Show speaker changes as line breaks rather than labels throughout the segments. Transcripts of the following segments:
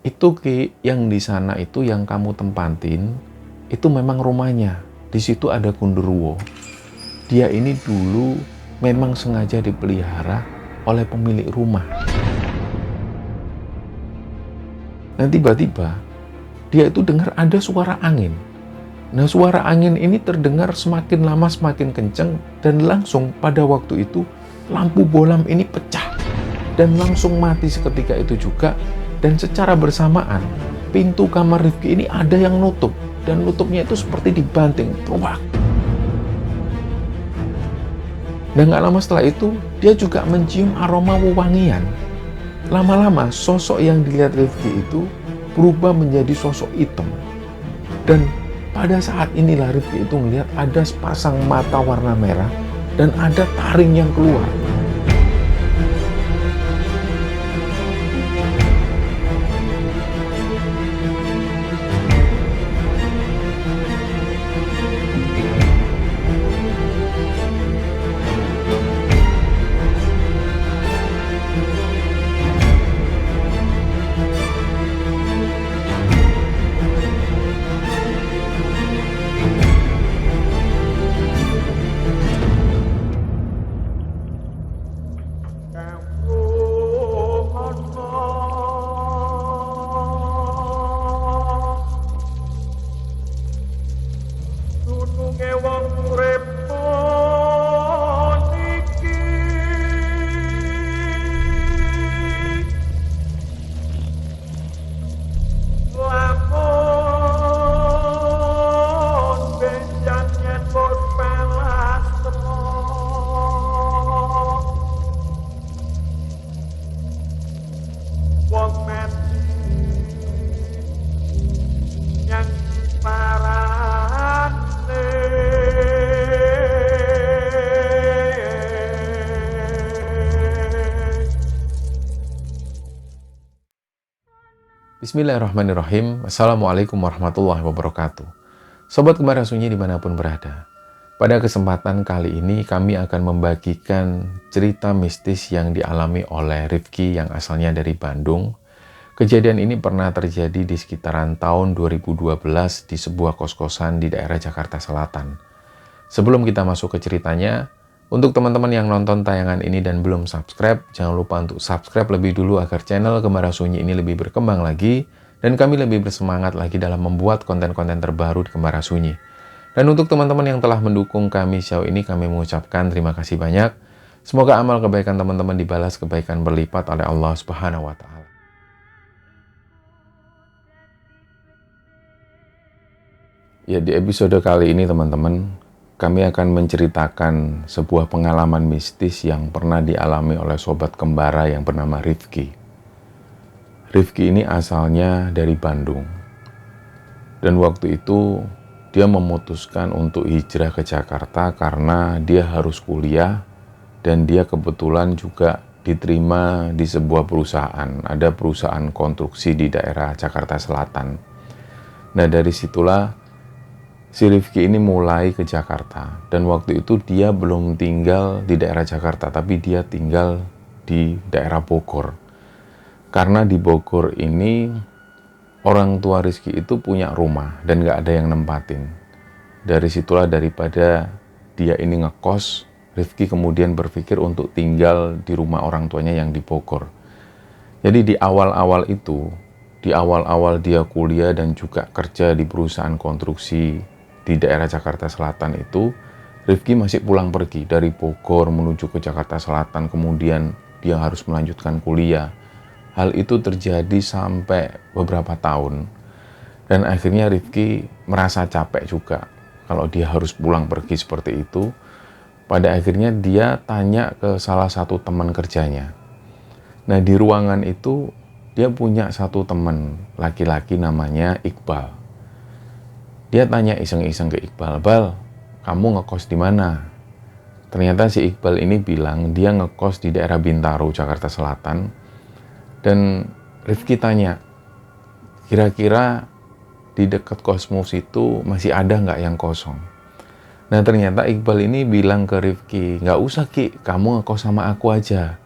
Itu Ki, yang di sana itu yang kamu tempatin, itu memang rumahnya. Di situ ada Gundurwo. Dia ini dulu memang sengaja dipelihara oleh pemilik rumah. Dan tiba-tiba dia itu dengar ada suara angin. Nah, suara angin ini terdengar semakin lama semakin kencang, dan langsung pada waktu itu lampu bolam ini pecah dan langsung mati seketika itu juga. Dan secara bersamaan pintu kamar Rifki ini ada yang nutup, dan nutupnya itu seperti dibanting, peruak. Dan gak lama setelah itu dia juga mencium aroma wewangian. Lama-lama sosok yang dilihat Rifki itu berubah menjadi sosok hitam. Dan pada saat inilah Rifki itu melihat ada sepasang mata warna merah dan ada taring yang keluar. Bismillahirrahmanirrahim. Assalamualaikum warahmatullahi wabarakatuh. Sobat Kembara Sunyi dimanapun berada. Pada kesempatan kali ini kami akan membagikan cerita mistis yang dialami oleh Rifki yang asalnya dari Bandung. Kejadian ini pernah terjadi di sekitaran tahun 2012 di sebuah kos-kosan di daerah Jakarta Selatan. Sebelum kita masuk ke ceritanya, untuk teman-teman yang nonton tayangan ini dan belum subscribe, jangan lupa untuk subscribe lebih dulu agar channel Kembara Sunyi ini lebih berkembang lagi dan kami lebih bersemangat lagi dalam membuat konten-konten terbaru di Kembara Sunyi. Dan untuk teman-teman yang telah mendukung kami sejauh ini, kami mengucapkan terima kasih banyak. Semoga amal kebaikan teman-teman dibalas kebaikan berlipat oleh Allah Subhanahu wa Ta'ala. Ya, di episode kali ini teman-teman, kami akan menceritakan sebuah pengalaman mistis yang pernah dialami oleh sobat kembara yang bernama Rifki. Rifki ini asalnya dari Bandung. Dan waktu itu dia memutuskan untuk hijrah ke Jakarta karena dia harus kuliah dan dia kebetulan juga diterima di sebuah perusahaan. Ada perusahaan konstruksi di daerah Jakarta Selatan. Nah, dari situlah si Rifki ini mulai ke Jakarta, dan waktu itu dia belum tinggal di daerah Jakarta, tapi dia tinggal di daerah Bogor. Karena di Bogor ini orang tua Rifki itu punya rumah dan gak ada yang nempatin. Dari situlah daripada dia ini ngekos, Rifki kemudian berpikir untuk tinggal di rumah orang tuanya yang di Bogor. Jadi di awal-awal itu, di awal-awal dia kuliah dan juga kerja di perusahaan konstruksi di daerah Jakarta Selatan itu, Rifki masih pulang pergi dari Bogor menuju ke Jakarta Selatan, kemudian dia harus melanjutkan kuliah. Hal itu terjadi sampai beberapa tahun, dan akhirnya Rifki merasa capek juga kalau dia harus pulang pergi seperti itu. Pada akhirnya dia tanya ke salah satu teman kerjanya. Nah, di ruangan itu dia punya satu teman laki-laki namanya Iqbal. Dia tanya iseng-iseng ke Iqbal, "Bal, kamu ngekos di mana?" Ternyata si Iqbal ini bilang dia ngekos di daerah Bintaro, Jakarta Selatan. Dan Rifki tanya, kira-kira di dekat kosmu itu masih ada nggak yang kosong? Nah, ternyata Iqbal ini bilang ke Rifki, "Nggak usah Ki, kamu ngekos sama aku aja.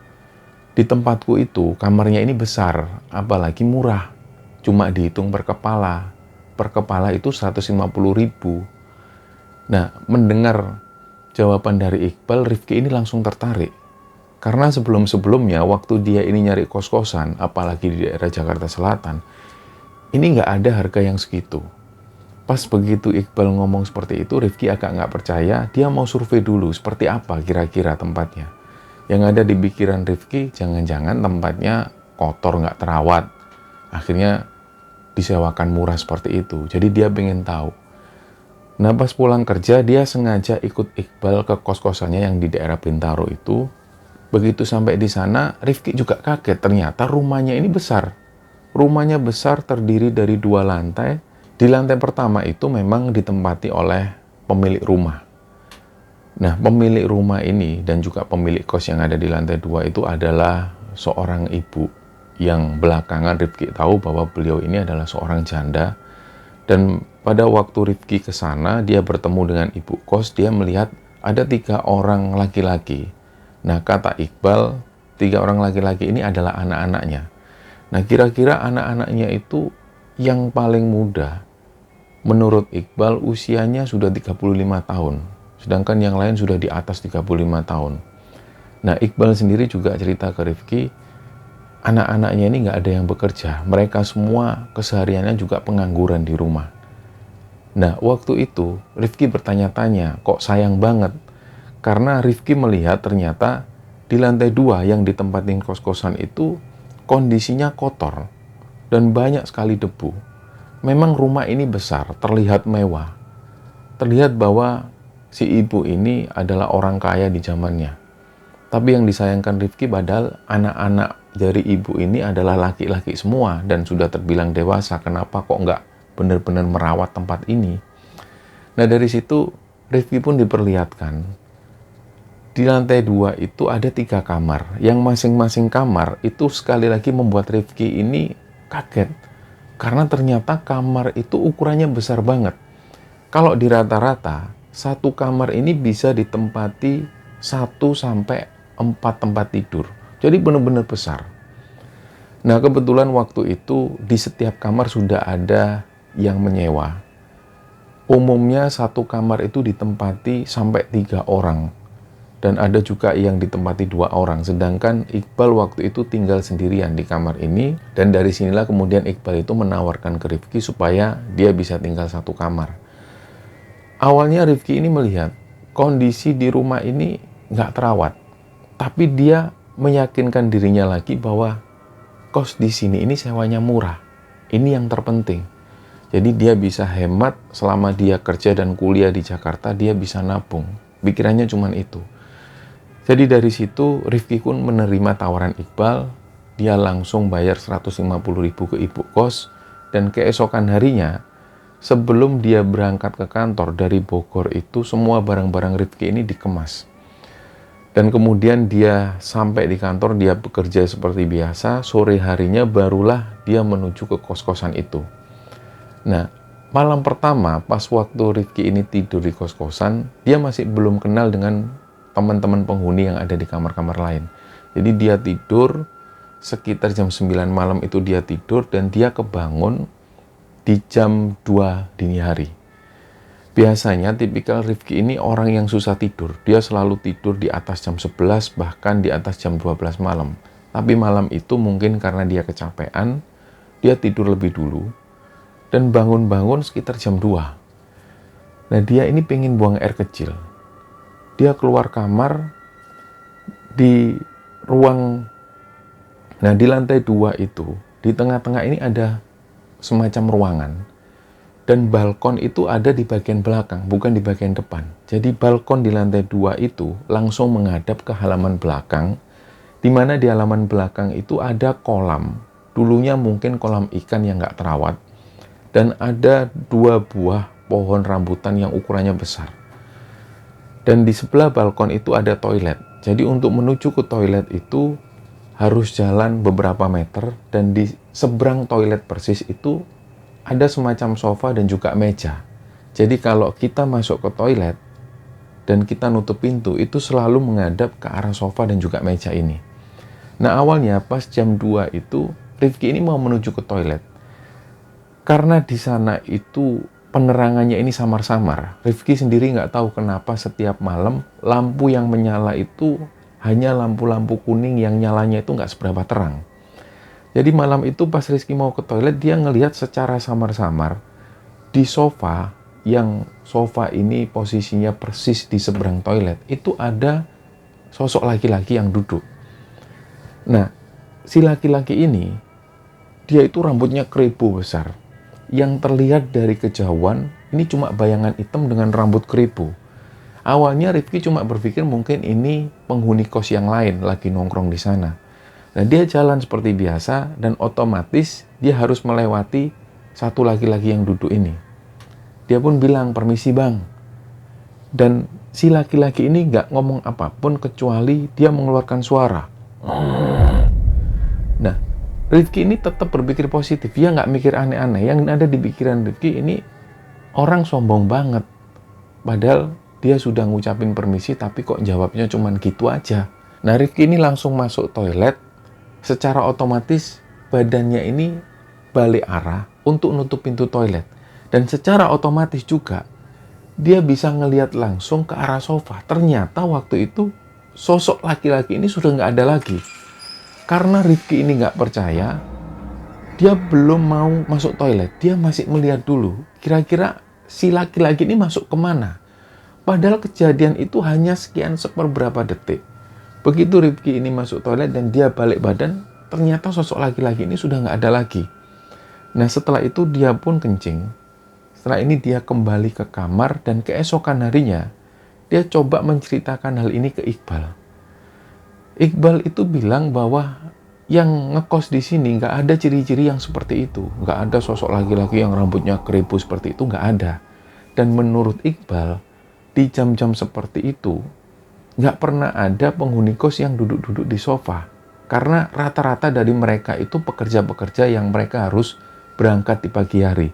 Di tempatku itu kamarnya ini besar, apalagi murah. cuma dihitung per kepala. Per kepala itu 150.000. Nah, mendengar jawaban dari Iqbal, Rifki ini langsung tertarik. Karena sebelum-sebelumnya, waktu dia ini nyari kos-kosan, apalagi di daerah Jakarta Selatan, ini nggak ada harga yang segitu. Pas begitu Iqbal ngomong seperti itu, Rifki agak nggak percaya, dia mau survei dulu seperti apa kira-kira tempatnya. Yang ada di pikiran Rifki, jangan-jangan tempatnya kotor, nggak terawat. Akhirnya disewakan murah seperti itu. Jadi dia pengen tahu. Nah, pas pulang kerja, dia sengaja ikut Iqbal ke kos-kosannya yang di daerah Bintaro itu. Begitu sampai di sana, Rifki juga kaget. Ternyata rumahnya ini besar. Rumahnya besar, terdiri dari 2 lantai. Di lantai pertama itu memang ditempati oleh pemilik rumah. Nah, pemilik rumah ini dan juga pemilik kos yang ada di lantai 2 itu adalah seorang ibu yang belakangan Rifki tahu bahwa beliau ini adalah seorang janda. Dan pada waktu Rifki ke sana, dia bertemu dengan ibu kos, dia melihat ada 3 orang laki-laki. Nah, kata Iqbal, 3 orang laki-laki ini adalah anak-anaknya. Nah, kira-kira anak-anaknya itu yang paling muda, menurut Iqbal usianya sudah 35 tahun. Sedangkan yang lain sudah di atas 35 tahun. Nah, Iqbal sendiri juga cerita ke Rifki, anak-anaknya ini nggak ada yang bekerja. Mereka semua kesehariannya juga pengangguran di rumah. Nah, waktu itu Rifki bertanya-tanya, kok sayang banget? Karena Rifki melihat ternyata di lantai 2 yang ditempatin kos-kosan itu kondisinya kotor dan banyak sekali debu. Memang rumah ini besar, terlihat mewah. Terlihat bahwa si ibu ini adalah orang kaya di zamannya. Tapi yang disayangkan Rifki padahal anak-anak dari ibu ini adalah laki-laki semua dan sudah terbilang dewasa. Kenapa kok nggak benar-benar merawat tempat ini? Nah, dari situ Rifki pun diperlihatkan. Di lantai 2 itu ada 3 kamar. Yang masing-masing kamar itu sekali lagi membuat Rifki ini kaget. Karena ternyata kamar itu ukurannya besar banget. Kalau di rata-rata, satu kamar ini bisa ditempati 1 sampai 4 tempat tidur. Jadi benar-benar besar. Nah, kebetulan waktu itu di setiap kamar sudah ada yang menyewa. Umumnya satu kamar itu ditempati sampai 3 orang. Dan ada juga yang ditempati 2 orang. Sedangkan Iqbal waktu itu tinggal sendirian di kamar ini. Dan dari sinilah kemudian Iqbal itu menawarkan ke Rifki supaya dia bisa tinggal satu kamar. Awalnya Rifki ini melihat kondisi di rumah ini nggak terawat. Tapi dia meyakinkan dirinya lagi bahwa kos di sini ini sewanya murah. Ini yang terpenting. Jadi dia bisa hemat selama dia kerja dan kuliah di Jakarta, dia bisa nabung. Pikirannya cuma itu. Jadi dari situ Rifki pun menerima tawaran Iqbal, dia langsung bayar 150.000 ke ibu kos, dan keesokan harinya sebelum dia berangkat ke kantor dari Bogor itu semua barang-barang Rifki ini dikemas. Dan kemudian dia sampai di kantor, dia bekerja seperti biasa, sore harinya barulah dia menuju ke kos-kosan itu. Nah, malam pertama pas waktu Rifki ini tidur di kos-kosan, dia masih belum kenal dengan teman-teman penghuni yang ada di kamar-kamar lain. Jadi dia tidur sekitar jam 9 malam itu dia tidur dan dia kebangun di jam 2 dini hari. Biasanya tipikal Rifki ini orang yang susah tidur. Dia selalu tidur di atas jam 11 bahkan di atas jam 12 malam. Tapi malam itu mungkin karena dia kecapean, dia tidur lebih dulu dan bangun-bangun sekitar jam 2. Nah, dia ini pengen buang air kecil. Dia keluar kamar di ruang, nah di lantai 2 itu, di tengah-tengah ini ada semacam ruangan. Dan balkon itu ada di bagian belakang, bukan di bagian depan. Jadi balkon di lantai 2 itu langsung menghadap ke halaman belakang, di mana di halaman belakang itu ada kolam. Dulunya mungkin kolam ikan yang nggak terawat. Dan ada 2 buah pohon rambutan yang ukurannya besar. Dan di sebelah balkon itu ada toilet. Jadi untuk menuju ke toilet itu harus jalan beberapa meter. Dan di seberang toilet persis itu ada semacam sofa dan juga meja. Jadi kalau kita masuk ke toilet dan kita nutup pintu, itu selalu menghadap ke arah sofa dan juga meja ini. Nah, awalnya pas jam 2 itu Rifki ini mau menuju ke toilet. Karena di sana itu penerangannya ini samar-samar. Rifki sendiri nggak tahu kenapa setiap malam lampu yang menyala itu hanya lampu-lampu kuning yang nyalanya itu nggak seberapa terang. Jadi malam itu pas Rizky mau ke toilet, dia ngelihat secara samar-samar di sofa, yang sofa ini posisinya persis di seberang toilet, itu ada sosok laki-laki yang duduk. Nah, si laki-laki ini, dia itu rambutnya keribu besar. Yang terlihat dari kejauhan, ini cuma bayangan hitam dengan rambut keribu. Awalnya Rifki cuma berpikir mungkin ini penghuni kos yang lain lagi nongkrong di sana. Nah, dia jalan seperti biasa dan otomatis dia harus melewati satu laki-laki yang duduk ini. Dia pun bilang, "Permisi bang." Dan si laki-laki ini nggak ngomong apapun kecuali dia mengeluarkan suara. Nah, Rifki ini tetap berpikir positif. Dia nggak mikir aneh-aneh. Yang ada di pikiran Rifki ini, orang sombong banget. Padahal dia sudah ngucapin permisi, tapi kok jawabnya cuman gitu aja. Nah, Rifki ini langsung masuk toilet. Secara otomatis badannya ini balik arah untuk nutup pintu toilet. Dan secara otomatis juga dia bisa ngelihat langsung ke arah sofa. Ternyata waktu itu sosok laki-laki ini sudah nggak ada lagi. Karena Rifki ini nggak percaya, dia belum mau masuk toilet. Dia masih melihat dulu, kira-kira si laki-laki ini masuk kemana. Padahal kejadian itu hanya sekian seperberapa detik. Begitu Rifki ini masuk toilet dan dia balik badan, ternyata sosok laki-laki ini sudah nggak ada lagi. Nah, setelah itu dia pun kencing. Setelah ini dia kembali ke kamar dan keesokan harinya, dia coba menceritakan hal ini ke Iqbal. Iqbal itu bilang bahwa yang ngekos di sini nggak ada ciri-ciri yang seperti itu. Nggak ada sosok laki-laki yang rambutnya keribu seperti itu, nggak ada. Dan menurut Iqbal, di jam-jam seperti itu, nggak pernah ada penghuni kos yang duduk-duduk di sofa. Karena rata-rata dari mereka itu pekerja-pekerja yang mereka harus berangkat di pagi hari.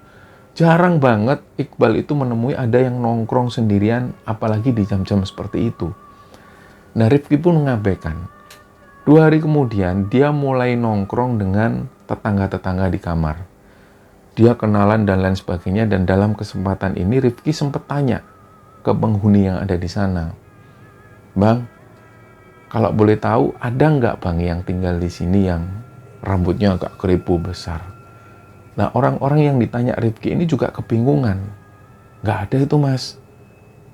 Jarang banget Iqbal itu menemui ada yang nongkrong sendirian, apalagi di jam-jam seperti itu. Nah, Rifki pun mengabaikan. 2 hari kemudian, dia mulai nongkrong dengan tetangga-tetangga di kamar. Dia kenalan dan lain sebagainya, dan dalam kesempatan ini Rifki sempat tanya ke penghuni yang ada di sana. "Bang, kalau boleh tahu, ada nggak bang yang tinggal di sini yang rambutnya agak keribu besar?" Nah, orang-orang yang ditanya Rifki ini juga kebingungan. "Nggak ada itu mas.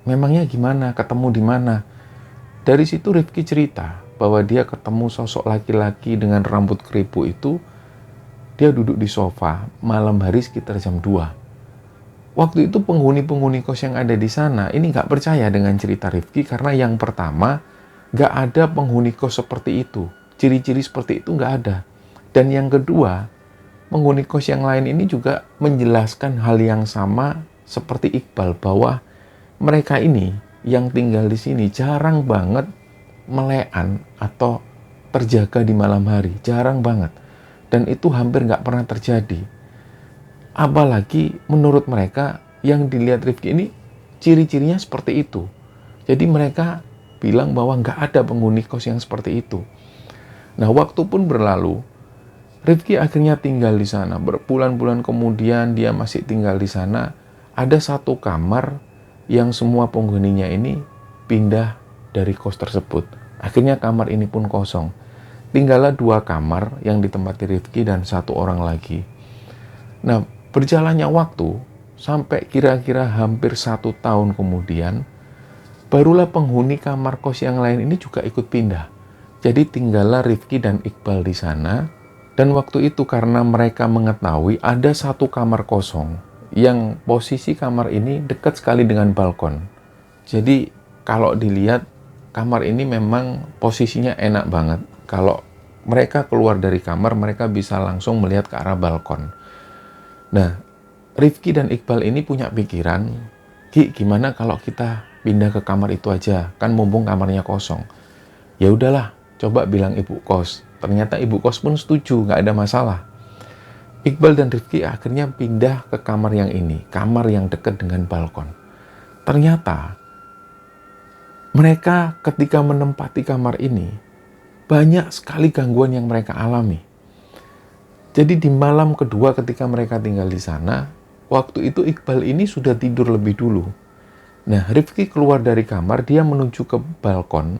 Memangnya gimana? Ketemu di mana?" Dari situ Rifki cerita bahwa dia ketemu sosok laki-laki dengan rambut keribu itu. Dia duduk di sofa malam hari sekitar jam 2. Waktu itu penghuni-penghuni kos yang ada di sana ini nggak percaya dengan cerita Rifki karena yang pertama, nggak ada penghuni kos seperti itu. Ciri-ciri seperti itu nggak ada. Dan yang kedua, penghuni kos yang lain ini juga menjelaskan hal yang sama seperti Iqbal, bahwa mereka ini yang tinggal di sini jarang banget melean atau terjaga di malam hari. Jarang banget. Dan itu hampir nggak pernah terjadi. Apalagi menurut mereka yang dilihat Rifki ini ciri-cirinya seperti itu. Jadi mereka bilang bahwa nggak ada penghuni kos yang seperti itu. Nah, waktu pun berlalu. Rifki akhirnya tinggal di sana. Berbulan-bulan kemudian dia masih tinggal di sana. Ada satu kamar yang semua penghuninya ini pindah dari kos tersebut. Akhirnya kamar ini pun kosong. Tinggallah 2 kamar yang ditempati Rifki dan 1 orang lagi. Nah, berjalannya waktu sampai kira-kira hampir 1 tahun kemudian, barulah penghuni kamar kos yang lain ini juga ikut pindah. Jadi tinggallah Rifki dan Iqbal di sana. Dan waktu itu karena mereka mengetahui ada 1 kamar kosong yang posisi kamar ini dekat sekali dengan balkon. Jadi kalau dilihat kamar ini memang posisinya enak banget. Kalau mereka keluar dari kamar, mereka bisa langsung melihat ke arah balkon. Nah, Rifki dan Iqbal ini punya pikiran, "Ki, gimana kalau kita pindah ke kamar itu aja? Kan mumpung kamarnya kosong." Ya udahlah, coba bilang ibu kos. Ternyata ibu kos pun setuju, nggak ada masalah. Iqbal dan Rifki akhirnya pindah ke kamar yang ini, kamar yang dekat dengan balkon. Ternyata mereka ketika menempati kamar ini, banyak sekali gangguan yang mereka alami. Jadi di malam kedua ketika mereka tinggal di sana, waktu itu Iqbal ini sudah tidur lebih dulu. Nah, Rifki keluar dari kamar, dia menuju ke balkon.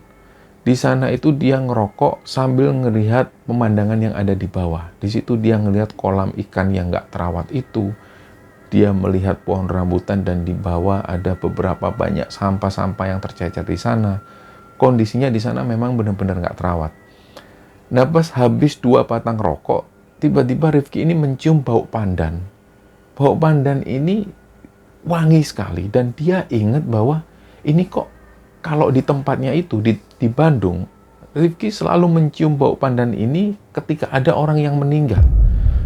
Di sana itu dia ngerokok sambil ngelihat pemandangan yang ada di bawah. Di situ dia ngelihat kolam ikan yang nggak terawat itu. Dia melihat pohon rambutan dan di bawah ada beberapa banyak sampah-sampah yang tercecer di sana. Kondisinya di sana memang benar-benar nggak terawat. Nah, pas habis 2 batang rokok, tiba-tiba Rifki ini mencium bau pandan. Bau pandan ini wangi sekali dan dia ingat bahwa ini kok kalau di tempatnya itu di Bandung, Rifki selalu mencium bau pandan ini ketika ada orang yang meninggal.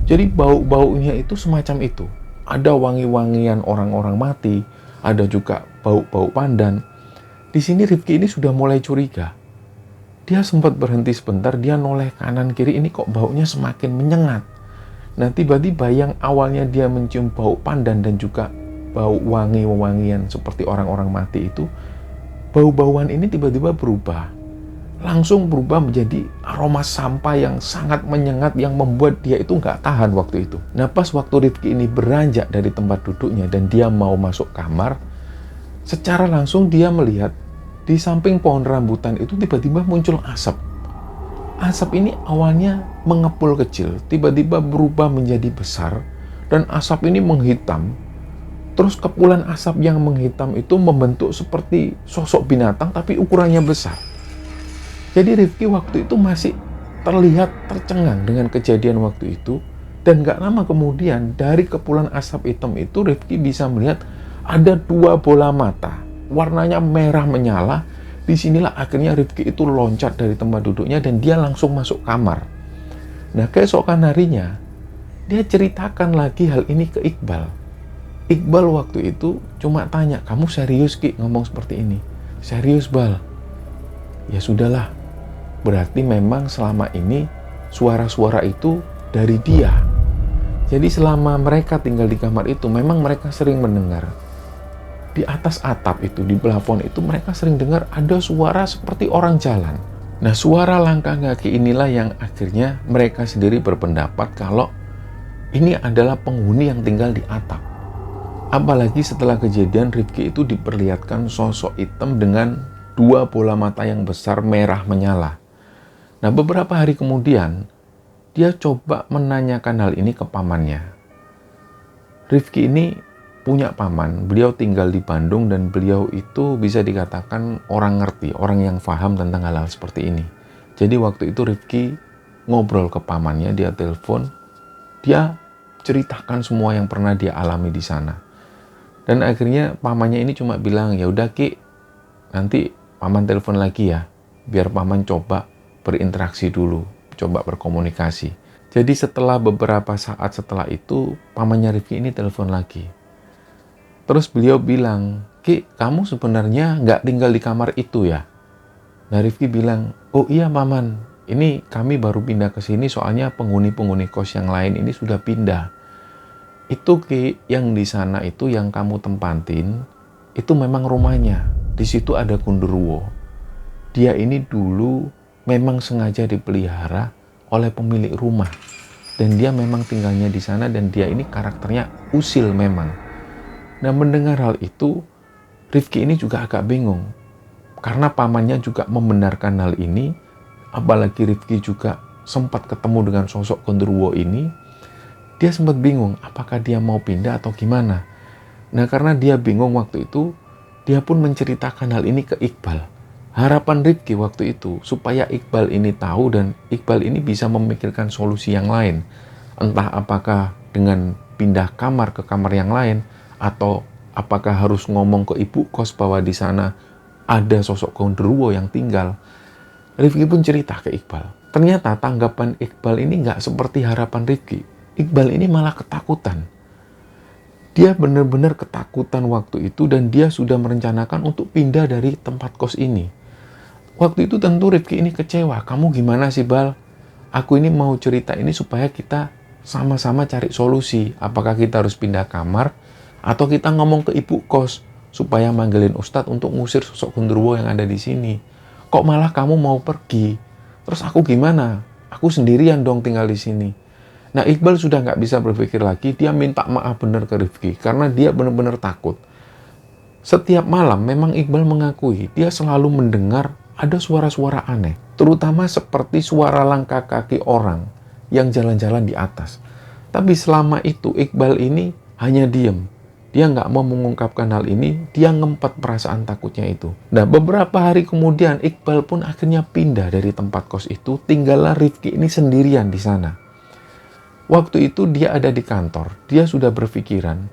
Jadi bau-baunya itu semacam itu. Ada wangi-wangian orang-orang mati, ada juga bau-bau pandan. Di sini Rifki ini sudah mulai curiga. Dia sempat berhenti sebentar, dia noleh kanan kiri, ini kok baunya semakin menyengat. Nah, tiba-tiba yang awalnya dia mencium bau pandan dan juga bau wangi-wangian seperti orang-orang mati itu, bau-bauan ini tiba-tiba berubah. Langsung berubah menjadi aroma sampah yang sangat menyengat yang membuat dia itu nggak tahan waktu itu. Nah, pas waktu Rifki ini beranjak dari tempat duduknya dan dia mau masuk kamar, secara langsung dia melihat di samping pohon rambutan itu tiba-tiba muncul asap. Asap ini awalnya mengepul kecil, tiba-tiba berubah menjadi besar, dan asap ini menghitam. Terus kepulan asap yang menghitam itu membentuk seperti sosok binatang tapi ukurannya besar. Jadi Rifki waktu itu masih terlihat tercengang dengan kejadian waktu itu. Dan gak lama kemudian dari kepulan asap hitam itu Rifki bisa melihat ada 2 bola mata. Warnanya merah menyala. Disinilah akhirnya Rifki itu loncat dari tempat duduknya dan dia langsung masuk kamar. Nah, keesokan harinya dia ceritakan lagi hal ini ke Iqbal. Iqbal waktu itu cuma tanya, kamu serius Ki ngomong seperti ini? Serius Bal? Ya sudahlah, berarti memang selama ini suara-suara itu dari dia. Jadi selama mereka tinggal di kamar itu memang mereka sering mendengar. Di atas atap itu, di plafon itu mereka sering dengar ada suara seperti orang jalan. Nah, suara langkah kaki inilah yang akhirnya mereka sendiri berpendapat kalau ini adalah penghuni yang tinggal di atap. Apalagi setelah kejadian Rifki itu diperlihatkan sosok hitam dengan 2 bola mata yang besar merah menyala. Nah, beberapa hari kemudian dia coba menanyakan hal ini ke pamannya. Rifki ini punya paman, beliau tinggal di Bandung dan beliau itu bisa dikatakan orang ngerti, orang yang paham tentang hal-hal seperti ini. Jadi waktu itu Rifki ngobrol ke pamannya, dia telepon, dia ceritakan semua yang pernah dia alami di sana. Dan akhirnya pamannya ini cuma bilang, ya udah Ki, nanti paman telepon lagi ya, biar paman coba berinteraksi dulu, coba berkomunikasi. Jadi setelah beberapa saat setelah itu, pamannya Rifki ini telepon lagi. Terus beliau bilang, Ki, kamu sebenarnya nggak tinggal di kamar itu ya? Nah, Rifki bilang, oh iya paman, ini kami baru pindah ke sini soalnya penghuni-penghuni kos yang lain ini sudah pindah. Itu Ki, yang di sana itu yang kamu tempatin, itu memang rumahnya. Di situ ada Gundurwo. Dia ini dulu memang sengaja dipelihara oleh pemilik rumah. Dan dia memang tinggalnya di sana dan dia ini karakternya usil memang. Nah, mendengar hal itu, Rifki ini juga agak bingung. Karena pamannya juga membenarkan hal ini, apalagi Rifki juga sempat ketemu dengan sosok Gundurwo ini, dia sempat bingung apakah dia mau pindah atau gimana. Nah, karena dia bingung waktu itu, dia pun menceritakan hal ini ke Iqbal. Harapan Rifki waktu itu supaya Iqbal ini tahu dan Iqbal ini bisa memikirkan solusi yang lain. Entah apakah dengan pindah kamar ke kamar yang lain atau apakah harus ngomong ke ibu kos bahwa di sana ada sosok Gundurwo yang tinggal. Rifki pun cerita ke Iqbal. Ternyata tanggapan Iqbal ini nggak seperti harapan Rifki. Iqbal ini malah ketakutan. Dia benar-benar ketakutan waktu itu dan dia sudah merencanakan untuk pindah dari tempat kos ini. Waktu itu tentu Rifki ini kecewa. Kamu gimana sih Bal? Aku ini mau cerita ini supaya kita sama-sama cari solusi. Apakah kita harus pindah kamar atau kita ngomong ke ibu kos supaya manggilin Ustadz untuk ngusir sosok Gundurwo yang ada di sini. Kok malah kamu mau pergi? Terus aku gimana? Aku sendirian dong tinggal di sini. Nah, Iqbal sudah nggak bisa berpikir lagi, dia minta maaf benar ke Rifki, karena dia benar-benar takut. Setiap malam memang Iqbal mengakui, dia selalu mendengar ada suara-suara aneh, terutama seperti suara langkah kaki orang yang jalan-jalan di atas. Tapi selama itu Iqbal ini hanya diam. Dia nggak mau mengungkapkan hal ini, dia ngempet perasaan takutnya itu. Nah, beberapa hari kemudian Iqbal pun akhirnya pindah dari tempat kos itu, tinggallah Rifki ini sendirian di sana. Waktu itu dia ada di kantor, dia sudah berpikiran,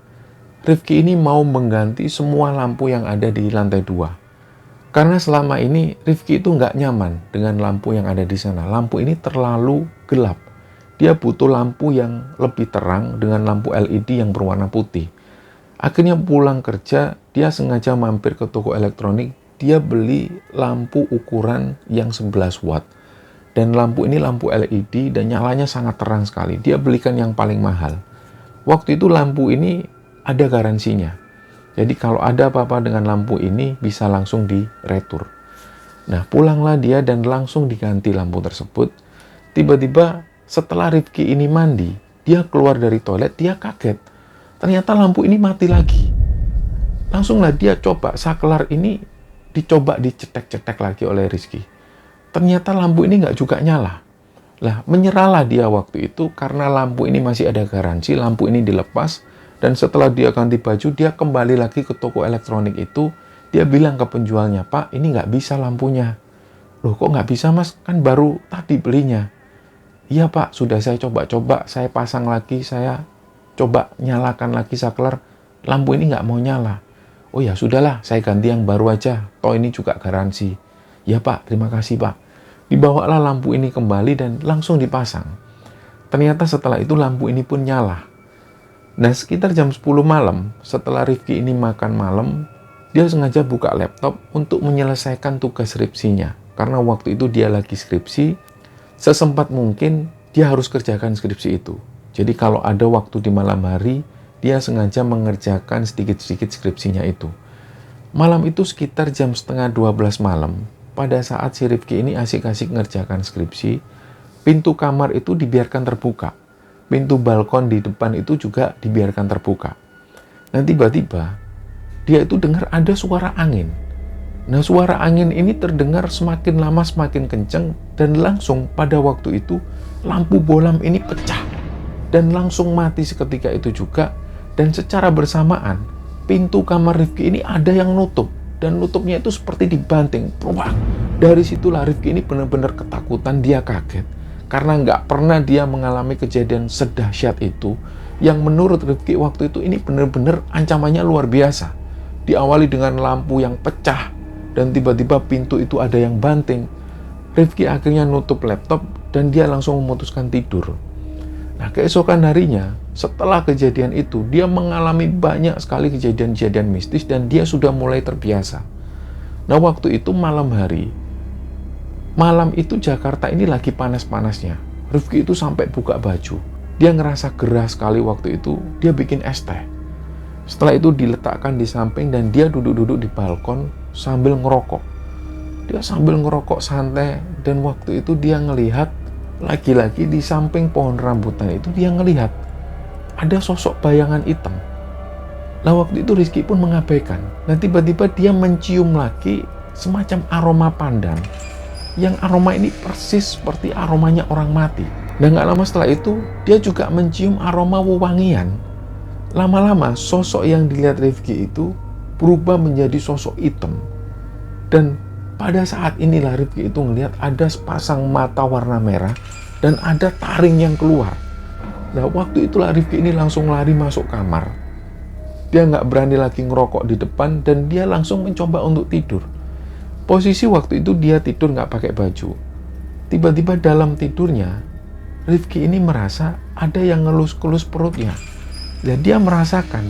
Rifki ini mau mengganti semua lampu yang ada di lantai 2. Karena selama ini Rifki itu nggak nyaman dengan lampu yang ada di sana. Lampu ini terlalu gelap. Dia butuh lampu yang lebih terang dengan lampu LED yang berwarna putih. Akhirnya pulang kerja, dia sengaja mampir ke toko elektronik. Dia beli lampu ukuran yang 11 watt. Dan lampu ini lampu LED dan nyalanya sangat terang sekali. Dia belikan yang paling mahal. Waktu itu lampu ini ada garansinya. Jadi kalau ada apa-apa dengan lampu ini bisa langsung diretur. Nah, pulanglah dia dan langsung diganti lampu tersebut. Tiba-tiba setelah Rifki ini mandi, dia keluar dari toilet, dia kaget. Ternyata lampu ini mati lagi. Langsunglah dia coba, saklar ini dicoba dicetek-cetek lagi oleh Rizky. Ternyata lampu ini nggak juga nyala. Lah, menyerahlah dia waktu itu karena lampu ini masih ada garansi, lampu ini dilepas, dan setelah dia ganti baju, dia kembali lagi ke toko elektronik itu, dia bilang ke penjualnya, Pak, ini nggak bisa lampunya. Loh, kok nggak bisa, Mas? Kan baru tadi belinya. Iya, Pak, sudah saya coba-coba, saya pasang lagi, saya coba nyalakan lagi saklar, lampu ini nggak mau nyala. Oh ya, sudahlah, saya ganti yang baru aja, toh ini juga garansi. Ya, Pak, terima kasih, Pak. Dibawalah lampu ini kembali dan langsung dipasang. Ternyata setelah itu lampu ini pun nyala. Nah, sekitar jam 10 malam, setelah Rifki ini makan malam, dia sengaja buka laptop untuk menyelesaikan tugas skripsinya. Karena waktu itu dia lagi skripsi, sesempat mungkin dia harus kerjakan skripsi itu. Jadi kalau ada waktu di malam hari, dia sengaja mengerjakan sedikit-sedikit skripsinya itu. Malam itu sekitar jam setengah 12 malam, pada saat si Rifki ini asik-asik ngerjakan skripsi, pintu kamar itu dibiarkan terbuka. Pintu balkon di depan itu juga dibiarkan terbuka. Dan tiba-tiba, dia itu dengar ada suara angin. Nah, suara angin ini terdengar semakin lama semakin kencang, dan langsung pada waktu itu, lampu bolam ini pecah. Dan langsung mati seketika itu juga, dan secara bersamaan, pintu kamar Rifki ini ada yang nutup. Dan nutupnya itu seperti dibanting. Wah, dari situlah Rifki ini benar-benar ketakutan, dia kaget. Karena nggak pernah dia mengalami kejadian sedahsyat itu, yang menurut Rifki waktu itu ini benar-benar ancamannya luar biasa. Diawali dengan lampu yang pecah, dan tiba-tiba pintu itu ada yang banting. Rifki akhirnya nutup laptop, dan dia langsung memutuskan tidur. Nah, keesokan harinya, setelah kejadian itu, dia mengalami banyak sekali kejadian-kejadian mistis, dan dia sudah mulai terbiasa. Nah, waktu itu malam hari, malam itu Jakarta ini lagi panas-panasnya. Rifki itu sampai buka baju. Dia ngerasa gerah sekali waktu itu, dia bikin es teh. Setelah itu diletakkan di samping dan dia duduk-duduk di balkon sambil ngerokok. Dia sambil ngerokok santai dan waktu itu dia ngelihat, lagi-lagi di samping pohon rambutan itu dia ngelihat ada sosok bayangan hitam. Nah, waktu itu Rizky pun mengabaikan. Nah, tiba-tiba dia mencium lagi semacam aroma pandan. Yang aroma ini persis seperti aromanya orang mati. Dan gak lama setelah itu, dia juga mencium aroma wewangian. Lama-lama, sosok yang dilihat Rifki itu berubah menjadi sosok hitam. Dan pada saat inilah Rifki itu ngelihat ada sepasang mata warna merah dan ada taring yang keluar. Nah, waktu itulah Rifki ini langsung lari masuk kamar. Dia nggak berani lagi ngerokok di depan dan dia langsung mencoba untuk tidur. Posisi waktu itu dia tidur nggak pakai baju. Tiba-tiba dalam tidurnya, Rifki ini merasa ada yang ngelus-kelus perutnya. Dan dia merasakan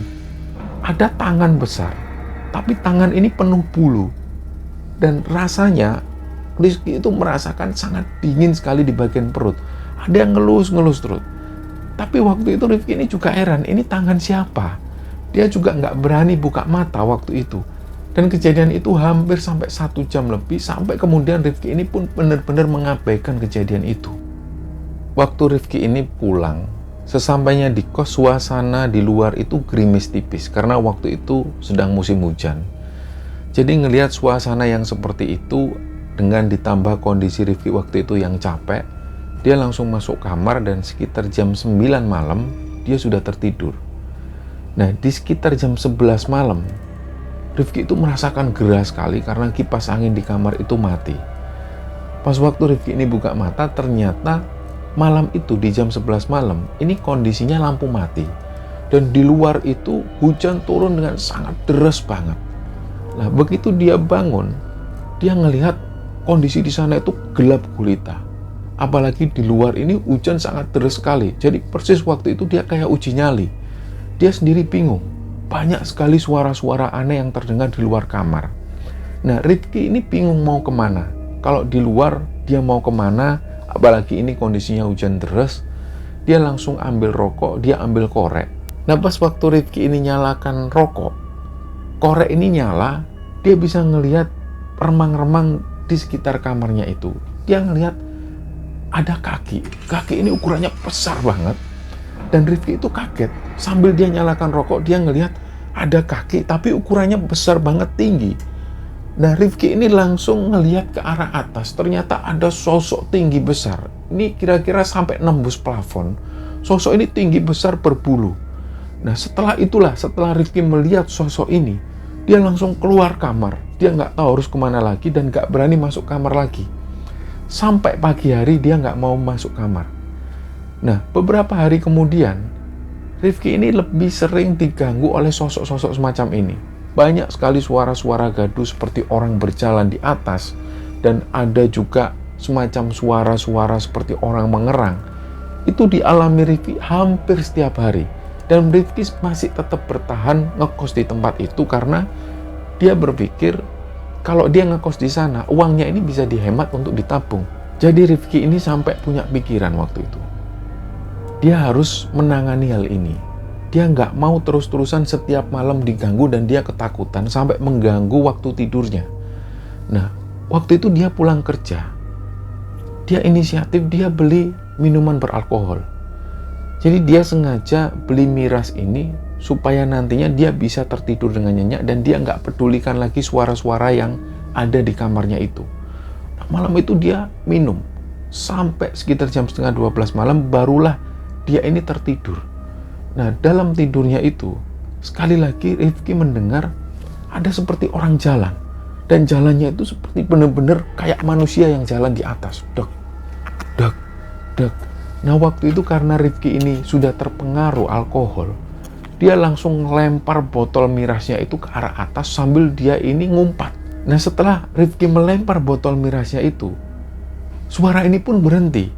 ada tangan besar, tapi tangan ini penuh bulu. Dan rasanya Rifki itu merasakan sangat dingin sekali di bagian perut. Ada yang ngelus-ngelus terus. Tapi waktu itu Rifki ini juga heran, ini tangan siapa? Dia juga nggak berani buka mata waktu itu. Dan kejadian itu hampir sampai 1 jam lebih, sampai kemudian Rifki ini pun benar-benar mengabaikan kejadian itu. Waktu Rifki ini pulang Sesampainya di kos, suasana di luar itu gerimis tipis karena waktu itu sedang musim hujan. Jadi ngelihat suasana yang seperti itu dengan ditambah kondisi Rifki waktu itu yang capek, dia langsung masuk kamar dan sekitar jam 9 malam dia sudah tertidur. Nah, di sekitar jam 11 malam, Rifki itu merasakan gerah sekali karena kipas angin di kamar itu mati. Pas waktu Rifki ini buka mata, ternyata malam itu di jam 11 malam, ini kondisinya lampu mati. Dan di luar itu hujan turun dengan sangat deras banget. Nah, begitu dia bangun, dia ngelihat kondisi di sana itu gelap gulita. Apalagi di luar ini hujan sangat deras sekali. Jadi persis waktu itu dia kayak uji nyali. Dia sendiri bingung. Banyak sekali suara-suara aneh yang terdengar di luar kamar. Nah, Rifki ini bingung mau kemana. Kalau di luar dia mau kemana, apalagi ini kondisinya hujan deras, dia langsung ambil rokok, dia ambil korek. Nah, pas waktu Rifki ini nyalakan rokok, korek ini nyala, dia bisa ngelihat remang-remang di sekitar kamarnya itu. Dia ngelihat ada kaki. Kaki ini ukurannya besar banget. Dan Rifki itu kaget. Sambil dia nyalakan rokok, dia ngelihat ada kaki, tapi ukurannya besar banget, tinggi. Nah, Rifki ini langsung ngelihat ke arah atas. Ternyata ada sosok tinggi besar. Ini kira-kira sampai nembus plafon. Sosok ini tinggi besar berbulu. Nah, setelah Rifki melihat sosok ini, dia langsung keluar kamar. Dia nggak tahu harus kemana lagi dan nggak berani masuk kamar lagi. Sampai pagi hari dia nggak mau masuk kamar. Nah, beberapa hari kemudian, Rifki ini lebih sering diganggu oleh sosok-sosok semacam ini. Banyak sekali suara-suara gaduh seperti orang berjalan di atas, dan ada juga semacam suara-suara seperti orang mengerang. Itu dialami Rifki hampir setiap hari. Dan Rifki masih tetap bertahan ngekos di tempat itu karena dia berpikir kalau dia ngekos di sana, uangnya ini bisa dihemat untuk ditabung. Jadi Rifki ini sampai punya pikiran waktu itu. Dia harus menangani hal ini. Dia nggak mau terus-terusan setiap malam diganggu dan dia ketakutan sampai mengganggu waktu tidurnya. Nah, waktu itu dia pulang kerja. Dia inisiatif, dia beli minuman beralkohol. Jadi dia sengaja beli miras ini supaya nantinya dia bisa tertidur dengan nyenyak dan dia nggak pedulikan lagi suara-suara yang ada di kamarnya itu. Nah, malam itu dia minum. Sampai sekitar jam 11:30 malam barulah dia ini tertidur. Nah, dalam tidurnya itu, sekali lagi Rifki mendengar ada seperti orang jalan. Dan jalannya itu seperti benar-benar kayak manusia yang jalan di atas. Dek, dek, dek. Nah, waktu itu karena Rifki ini sudah terpengaruh alkohol, dia langsung melempar botol mirasnya itu ke arah atas sambil dia ini ngumpat. Nah, setelah Rifki melempar botol mirasnya itu, suara ini pun berhenti.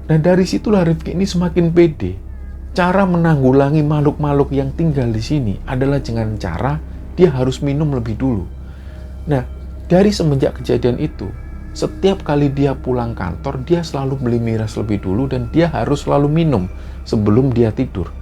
Dan dari situlah Rifki ini semakin pede. Cara menanggulangi makhluk-makhluk yang tinggal di sini adalah dengan cara dia harus minum lebih dulu. Nah, dari semenjak kejadian itu, setiap kali dia pulang kantor, dia selalu beli miras lebih dulu dan dia harus selalu minum sebelum dia tidur.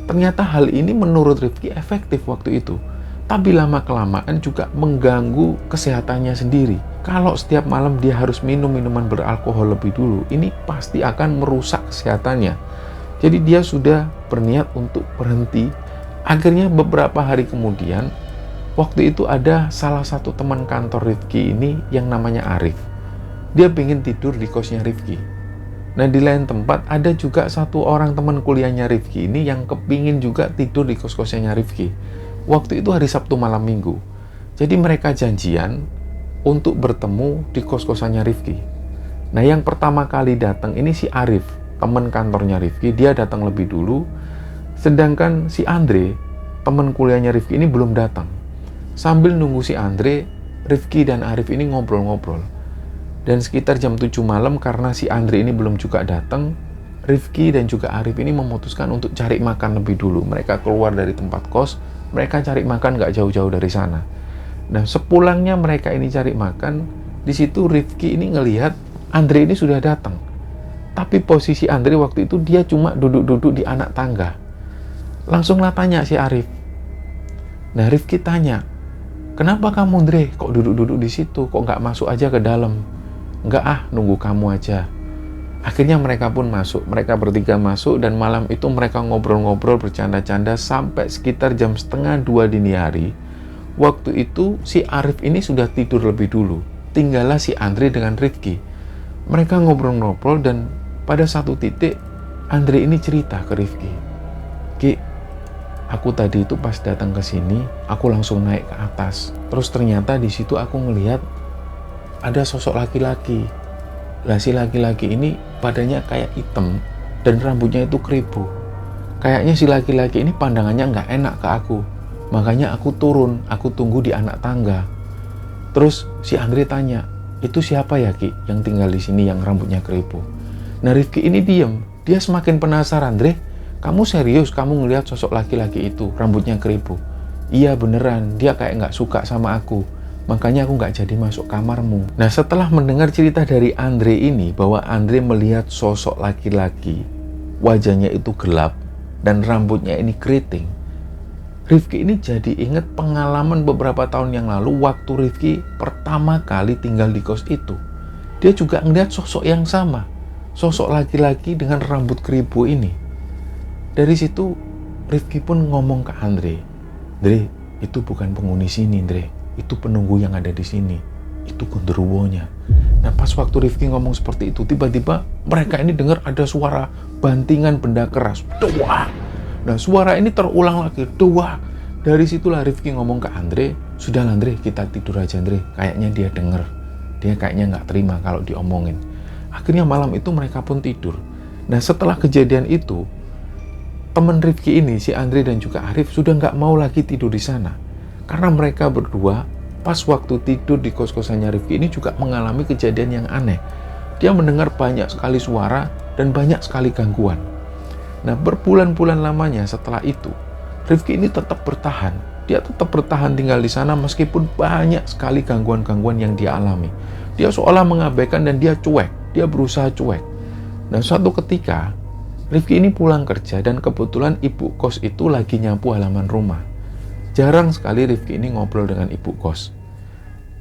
Ternyata hal ini menurut Rifki efektif waktu itu. Tapi lama-kelamaan juga mengganggu kesehatannya sendiri. Kalau setiap malam dia harus minum minuman beralkohol lebih dulu, ini pasti akan merusak kesehatannya. Jadi dia sudah berniat untuk berhenti. Akhirnya beberapa hari kemudian, waktu itu ada salah satu teman kantor Rifki ini yang namanya Arif. Dia pengen tidur di kosnya Rifki. Nah, di lain tempat ada juga satu orang teman kuliahnya Rifki ini yang kepingin juga tidur di kos-kosnya Rifki. Waktu itu hari Sabtu malam minggu. Jadi mereka janjian untuk bertemu di kos-kosannya Rifki. Nah, yang pertama kali datang ini si Arif, teman kantornya Rifki. Dia datang lebih dulu. Sedangkan si Andre, teman kuliahnya Rifki ini belum datang. Sambil nunggu si Andre, Rifki dan Arif ini ngobrol-ngobrol. Dan sekitar jam 7 malam karena si Andre ini belum juga datang, Rifki dan juga Arif ini memutuskan untuk cari makan lebih dulu. Mereka keluar dari tempat kos, mereka cari makan nggak jauh-jauh dari sana. Nah, sepulangnya mereka ini cari makan, di situ Rifki ini ngelihat Andre ini sudah datang. Tapi posisi Andre waktu itu dia cuma duduk-duduk di anak tangga. Langsunglah tanya si Arif. Nah, Rifki tanya, kenapa kamu Andre kok duduk-duduk di situ? Kok nggak masuk aja ke dalam? Nggak nunggu kamu aja. Akhirnya mereka pun masuk, mereka bertiga masuk, dan malam itu mereka ngobrol-ngobrol, bercanda-canda sampai sekitar jam 1:30 dini hari. Waktu itu si Arif ini sudah tidur lebih dulu, tinggallah si Andre dengan Rifki. Mereka ngobrol-ngobrol dan pada satu titik Andre ini cerita ke Rifki, "Ki, aku tadi itu pas datang ke sini, aku langsung naik ke atas. Terus ternyata di situ aku ngelihat ada sosok laki-laki. Lah si laki-laki ini badannya kayak hitam dan rambutnya itu keribu. Kayaknya si laki-laki ini pandangannya nggak enak ke aku. Makanya aku turun, aku tunggu di anak tangga." Terus si Andre tanya, "Itu siapa ya Ki yang tinggal di sini yang rambutnya keribu?" Nah Rifki ini diem, dia semakin penasaran. "Dre, kamu serius kamu ngelihat sosok laki-laki itu rambutnya keribu?" "Iya beneran, dia kayak nggak suka sama aku. Makanya aku nggak jadi masuk kamarmu." Nah setelah mendengar cerita dari Andre ini bahwa Andre melihat sosok laki-laki, wajahnya itu gelap dan rambutnya ini keriting, Rifki ini jadi ingat pengalaman beberapa tahun yang lalu waktu Rifki pertama kali tinggal di kos itu. Dia juga ngeliat sosok yang sama, sosok laki-laki dengan rambut keribu ini. Dari situ Rifki pun ngomong ke Andre, "Dre, itu bukan penghuni sini, Dre. Itu penunggu yang ada di sini. Itu genderuwonya." Nah pas waktu Rifki ngomong seperti itu, tiba-tiba mereka ini dengar ada suara bantingan benda keras. Doa. Nah suara ini terulang lagi. Doa. Dari situlah Rifki ngomong ke Andre, "Sudahlah Andre, kita tidur aja Andre. Kayaknya dia denger. Dia kayaknya nggak terima kalau diomongin." Akhirnya malam itu mereka pun tidur. Nah setelah kejadian itu, teman Rifki ini, si Andre dan juga Arif sudah nggak mau lagi tidur di sana. Karena mereka berdua pas waktu tidur di kos-kosannya Rifki ini juga mengalami kejadian yang aneh. Dia mendengar banyak sekali suara dan banyak sekali gangguan. Nah berbulan-bulan lamanya setelah itu, Rifki ini tetap bertahan. Dia tetap bertahan tinggal di sana meskipun banyak sekali gangguan-gangguan yang dia alami. Dia seolah mengabaikan dan dia cuek. Dia berusaha cuek. Dan suatu ketika, Rifki ini pulang kerja dan kebetulan ibu kos itu lagi nyapu halaman rumah. Jarang sekali Rifki ini ngobrol dengan ibu kos.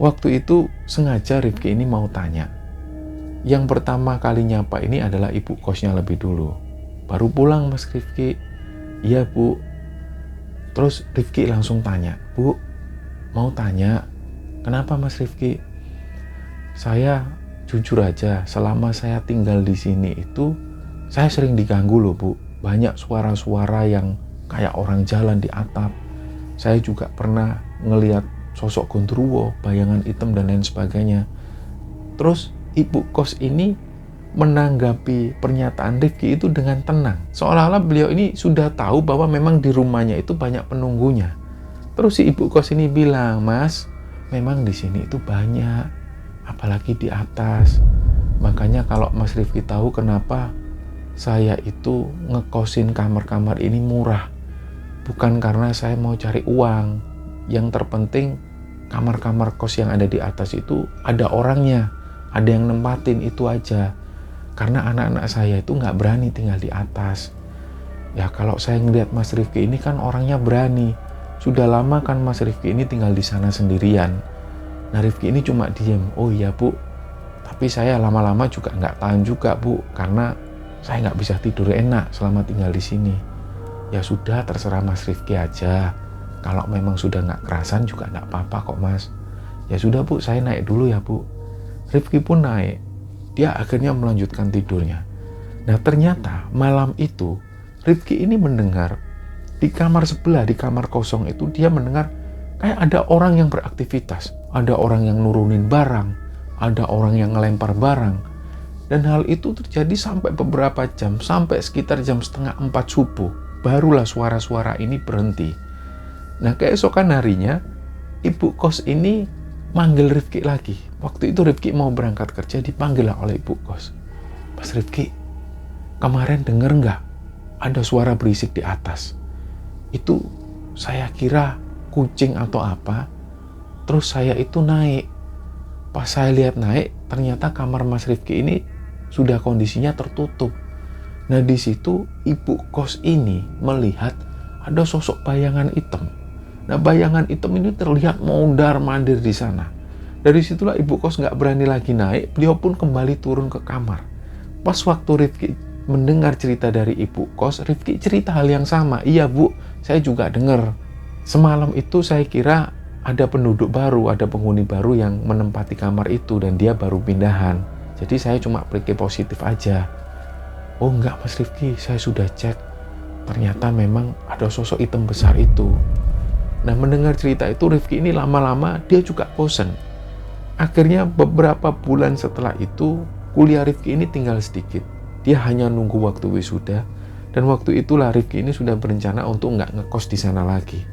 Waktu itu sengaja Rifki ini mau tanya. Yang pertama kali nyapa ini adalah ibu kosnya lebih dulu. "Baru pulang Mas Rifki?" "Iya Bu." Terus Rifki langsung tanya, "Bu, mau tanya, kenapa Mas Rifki?" "Saya jujur aja, selama saya tinggal di sini itu, saya sering diganggu loh Bu. Banyak suara-suara yang kayak orang jalan di atap. Saya juga pernah ngelihat sosok gondruwo, bayangan hitam dan lain sebagainya." Terus ibu kos ini menanggapi pernyataan Rifki itu dengan tenang. Seolah-olah beliau ini sudah tahu bahwa memang di rumahnya itu banyak penunggunya. Terus si ibu kos ini bilang, "Mas, memang di sini itu banyak, apalagi di atas. Makanya kalau Mas Rifki tahu kenapa saya itu ngekosin kamar-kamar ini murah. Bukan karena saya mau cari uang. Yang terpenting kamar-kamar kos yang ada di atas itu ada orangnya, ada yang nempatin, itu aja. Karena anak-anak saya itu nggak berani tinggal di atas. Ya kalau saya ngeliat Mas Rifki ini kan orangnya berani. Sudah lama kan Mas Rifki ini tinggal di sana sendirian." Nah Rifki ini cuma diem. "Oh iya Bu, tapi saya lama-lama juga nggak tahan juga Bu, karena saya nggak bisa tidur enak selama tinggal di sini." "Ya sudah, terserah Mas Rifki aja. Kalau memang sudah nggak kerasan juga nggak apa-apa kok Mas." "Ya sudah Bu, saya naik dulu ya Bu." Rifki pun naik. Dia akhirnya melanjutkan tidurnya. Nah ternyata malam itu Rifki ini mendengar di kamar sebelah, di kamar kosong itu dia mendengar kayak ada orang yang beraktivitas. Ada orang yang nurunin barang, ada orang yang ngelempar barang. Dan hal itu terjadi sampai beberapa jam, sampai sekitar jam 3:30 subuh. Barulah suara-suara ini berhenti. Nah keesokan harinya, ibu kos ini manggil Rifki lagi. Waktu itu Rifki mau berangkat kerja, dipanggil lah oleh ibu kos. "Mas Rifki, kemarin denger nggak ada suara berisik di atas? Itu saya kira kucing atau apa. Terus saya itu naik. Pas saya lihat naik, ternyata kamar Mas Rifki ini sudah kondisinya tertutup." Nah di situ ibu kos ini melihat ada sosok bayangan hitam. Nah bayangan hitam ini terlihat mondar-mandir di sana. Dari situlah ibu kos nggak berani lagi naik, beliau pun kembali turun ke kamar. Pas waktu Rifki mendengar cerita dari ibu kos, Rifki cerita hal yang sama. Iya bu, saya juga dengar. Semalam itu saya kira ada penduduk baru, ada penghuni baru yang menempati kamar itu dan dia baru pindahan. Jadi saya cuma pikir positif aja. Oh enggak Mas Rifki, saya sudah cek. Ternyata memang ada sosok hitam besar itu. Nah mendengar cerita itu Rifki ini lama-lama dia juga bosan. Akhirnya beberapa bulan setelah itu kuliah Rifki ini tinggal sedikit. Dia hanya nunggu waktu wisuda, dan waktu itulah Rifki ini sudah berencana untuk nggak ngekos di sana lagi.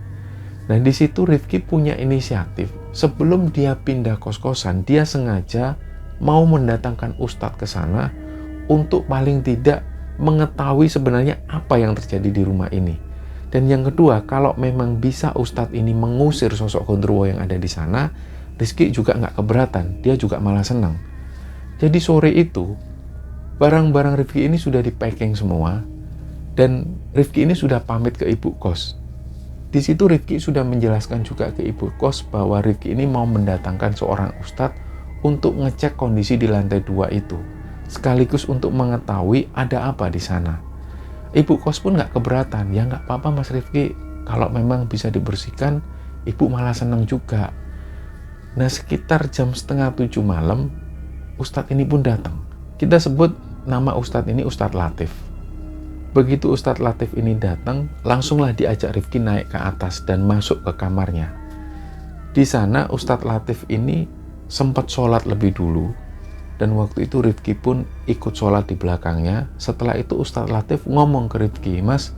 Nah di situ Rifki punya inisiatif. Sebelum dia pindah kos-kosan, dia sengaja mau mendatangkan ustadz ke sana untuk paling tidak mengetahui sebenarnya apa yang terjadi di rumah ini. Dan yang kedua, kalau memang bisa ustadz ini mengusir sosok gondrowo yang ada di sana, Rizky juga nggak keberatan, dia juga malah senang. Jadi sore itu, barang-barang Rifki ini sudah di-packing semua, dan Rifki ini sudah pamit ke ibu kos. Di situ Rifki sudah menjelaskan juga ke ibu kos bahwa Rifki ini mau mendatangkan seorang ustadz untuk ngecek kondisi di lantai 2 itu, sekaligus untuk mengetahui ada apa di sana. Ibu kos pun nggak keberatan, ya nggak apa-apa Mas Rifki, kalau memang bisa dibersihkan, ibu malah senang juga. Nah sekitar jam 6:30 malam, ustadz ini pun datang. Kita sebut nama ustadz ini Ustadz Latif. Begitu Ustadz Latif ini datang, langsunglah diajak Rifki naik ke atas dan masuk ke kamarnya. Di sana Ustadz Latif ini sempat sholat lebih dulu, dan waktu itu Rifki pun ikut sholat di belakangnya. Setelah itu Ustadz Latif ngomong ke Rifki, Mas,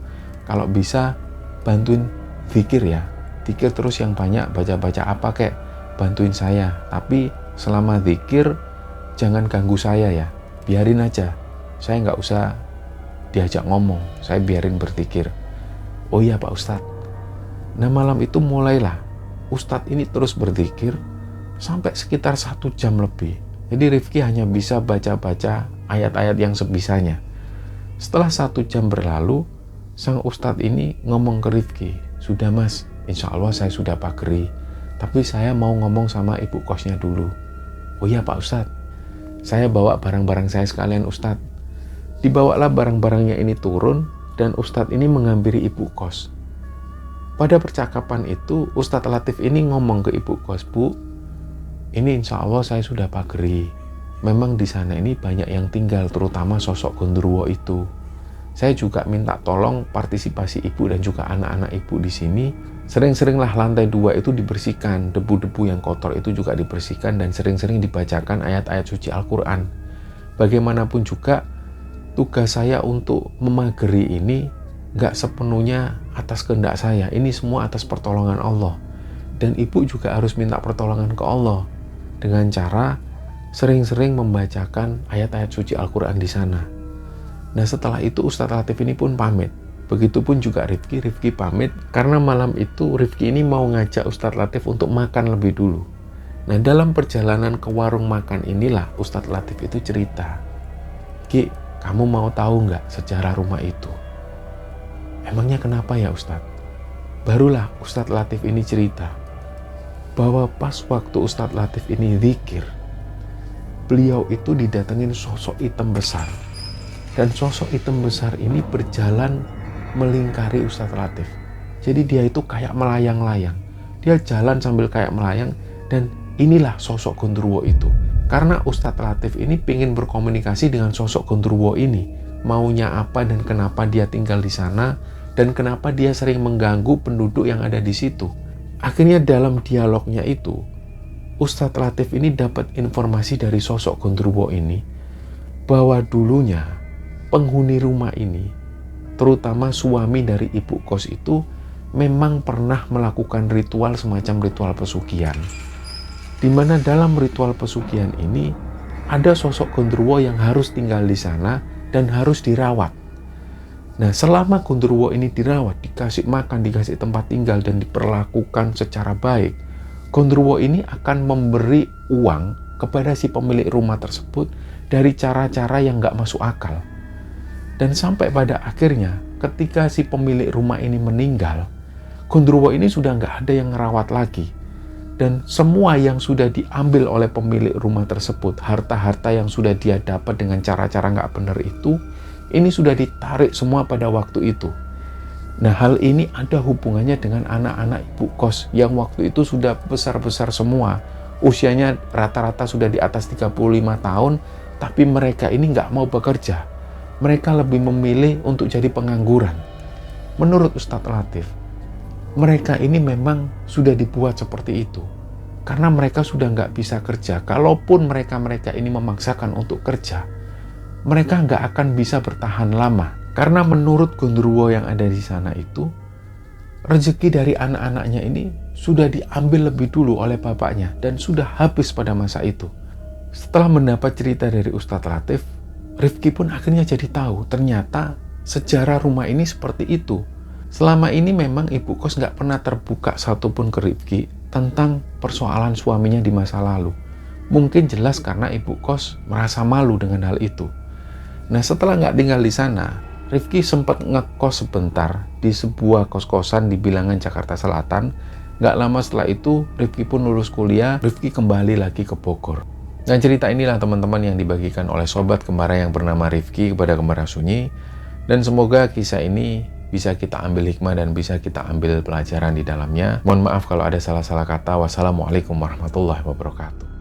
kalau bisa bantuin zikir ya, zikir terus yang banyak, baca-baca apa kek, bantuin saya. Tapi selama zikir jangan ganggu saya ya, biarin aja, saya nggak usah diajak ngomong, saya biarin berzikir. Oh iya Pak Ustadz. Nah malam itu mulailah Ustadz ini terus berzikir sampai sekitar 1 jam lebih. Jadi Rifki hanya bisa baca-baca ayat-ayat yang sebisanya. Setelah 1 jam berlalu, sang Ustadz ini ngomong ke Rifki, sudah Mas, insya Allah saya sudah pageri, tapi saya mau ngomong sama ibu kosnya dulu. Oh iya Pak Ustadz, saya bawa barang-barang saya sekalian Ustadz. Dibawalah barang-barangnya ini turun, dan Ustadz ini menghampiri ibu kos. Pada percakapan itu, Ustadz Latif ini ngomong ke ibu kos, Bu, ini insya Allah saya sudah pageri. Memang di sana ini banyak yang tinggal, terutama sosok gondrowo itu. Saya juga minta tolong partisipasi ibu dan juga anak-anak ibu di sini. Sering-seringlah lantai 2 itu dibersihkan, debu-debu yang kotor itu juga dibersihkan, dan sering-sering dibacakan ayat-ayat suci Al-Quran. Bagaimanapun juga, tugas saya untuk memageri ini gak sepenuhnya atas kehendak saya. Ini semua atas pertolongan Allah. Dan ibu juga harus minta pertolongan ke Allah dengan cara sering-sering membacakan ayat-ayat suci Al-Quran di sana. Nah setelah itu Ustadz Latif ini pun pamit. Begitupun juga Rifki pamit, karena malam itu Rifki ini mau ngajak Ustadz Latif untuk makan lebih dulu. Nah dalam perjalanan ke warung makan inilah Ustadz Latif itu cerita, Ki, kamu mau tahu nggak sejarah rumah itu? Emangnya kenapa ya Ustadz? Barulah Ustadz Latif ini cerita bahwa pas waktu Ustadz Latif ini zikir, beliau itu didatengin sosok hitam besar. Dan sosok hitam besar ini berjalan melingkari Ustadz Latif. Jadi dia itu kayak melayang-layang. Dia jalan sambil kayak melayang, dan inilah sosok gondrowo itu. Karena Ustadz Latif ini pengen berkomunikasi dengan sosok gondrowo ini. Maunya apa dan kenapa dia tinggal di sana, dan kenapa dia sering mengganggu penduduk yang ada di situ. Akhirnya dalam dialognya itu, Ustadz Latif ini dapat informasi dari sosok gondrowo ini, bahwa dulunya penghuni rumah ini, terutama suami dari ibu kos itu, memang pernah melakukan ritual semacam ritual pesugihan. Di mana dalam ritual pesugihan ini ada sosok gondrowo yang harus tinggal di sana dan harus dirawat. Nah, selama gondrowo ini dirawat, dikasih makan, dikasih tempat tinggal, dan diperlakukan secara baik, gondrowo ini akan memberi uang kepada si pemilik rumah tersebut dari cara-cara yang nggak masuk akal. Dan sampai pada akhirnya, ketika si pemilik rumah ini meninggal, gondrowo ini sudah nggak ada yang ngerawat lagi.
Dan semua yang sudah diambil oleh pemilik rumah tersebut, harta-harta yang sudah dia dapat dengan cara-cara nggak benar itu, ini sudah ditarik semua pada waktu itu. Nah, hal ini ada hubungannya dengan anak-anak ibu kos yang waktu itu sudah besar-besar semua. Usianya rata-rata sudah di atas 35 tahun, tapi mereka ini nggak mau bekerja. Mereka lebih memilih untuk jadi pengangguran. Menurut Ustadz Latif, mereka ini memang sudah dibuat seperti itu. Karena mereka sudah nggak bisa kerja. Kalaupun mereka ini memaksakan untuk kerja, mereka nggak akan bisa bertahan lama. Karena menurut Gondoruo yang ada di sana itu, rezeki dari anak-anaknya ini sudah diambil lebih dulu oleh bapaknya dan sudah habis pada masa itu. Setelah mendapat cerita dari Ustadz Latif, Rifki pun akhirnya jadi tahu ternyata sejarah rumah ini seperti itu. Selama ini memang ibu kos nggak pernah terbuka satupun ke Rifki tentang persoalan suaminya di masa lalu. Mungkin jelas karena ibu kos merasa malu dengan hal itu. Nah, setelah nggak tinggal di sana, Rifki sempat ngekos sebentar di sebuah kos-kosan di Bilangan, Jakarta Selatan. Nggak lama setelah itu, Rifki pun lulus kuliah, Rifki kembali lagi ke Bogor. Nah, cerita inilah teman-teman yang dibagikan oleh sobat kembara yang bernama Rifki kepada Kembara Sunyi. Dan semoga kisah ini bisa kita ambil hikmah dan bisa kita ambil pelajaran di dalamnya. Mohon maaf kalau ada salah-salah kata. Wassalamualaikum warahmatullahi wabarakatuh.